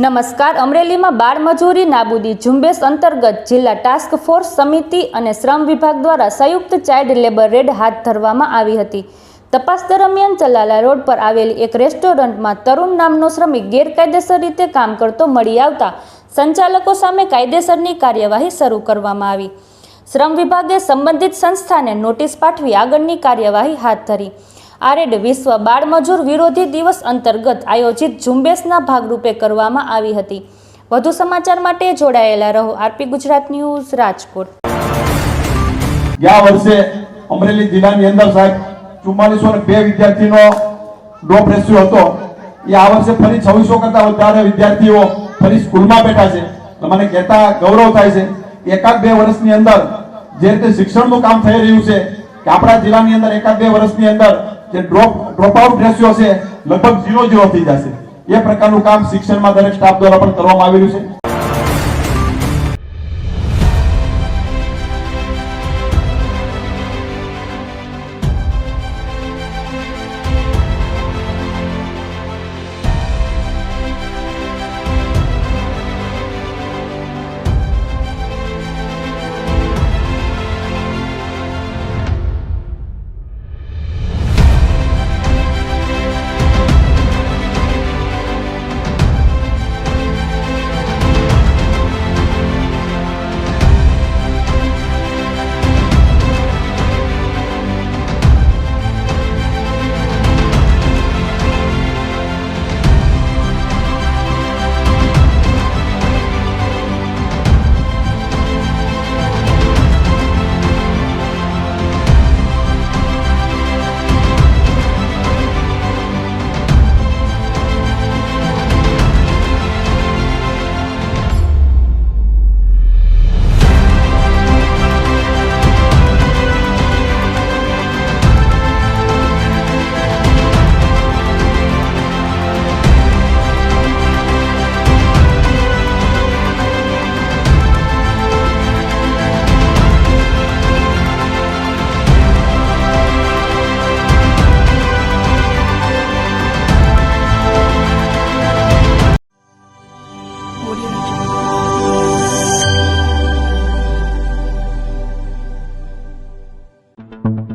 નમસ્કાર. અમરેલીમાં બાળ મજૂરી નાબૂદી ઝુંબેશ અંતર્ગત જિલ્લા ટાસ્ક ફોર્સ સમિતિ અને શ્રમ વિભાગ દ્વારા સંયુક્ત ચાઇલ્ડ લેબર રેડ હાથ ધરવામાં આવી હતી. તપાસ દરમિયાન ચલાલા રોડ પર આવેલી એક રેસ્ટોરન્ટમાં તરુણ નામનો શ્રમિક ગેરકાયદેસર રીતે કામ કરતો મળી આવતા સંચાલકો સામે કાયદેસરની કાર્યવાહી શરૂ કરવામાં આવી. શ્રમ વિભાગે સંબંધિત સંસ્થાને નોટિસ પાઠવી આગળની કાર્યવાહી હાથ ધરી. આ રેડ વિશ્વ બાળ મજૂર વિરોધી દિવસ અંતર્ગત આયોજિત ઝુંબેશના ભાગરૂપે કરવામાં આવી હતી. વધુ સમાચાર માટે જોડાયેલા રહો. RP Gujarat news, Rajkot. ગયા વર્ષે અમરેલી જિલ્લાની અંદર સાહેબ 4402 વિદ્યાર્થીનો ડ્રોપ રેશિયો હતો. એ આ વર્ષે ફરી 2600 કરતા વધારે વિદ્યાર્થીઓ ફરી સ્કૂલમાં બેઠા છે. તો મને કહેતા ગૌરવ થાય છે. એકાદ બે વર્ષની અંદર જે રીતે શિક્ષણનું કામ થઈ રહ્યું છે કે આપણા જિલ્લાની અંદર એકાદ બે વર્ષની અંદર જે ડ્રોપ આઉટ રેશિયો છે લગભગ 0 થઈ જશે. એ પ્રકારનું કામ શિક્ષણમાં દરેક સ્ટાફ દ્વારા પણ કરવામાં આવી રહ્યું છે. Audio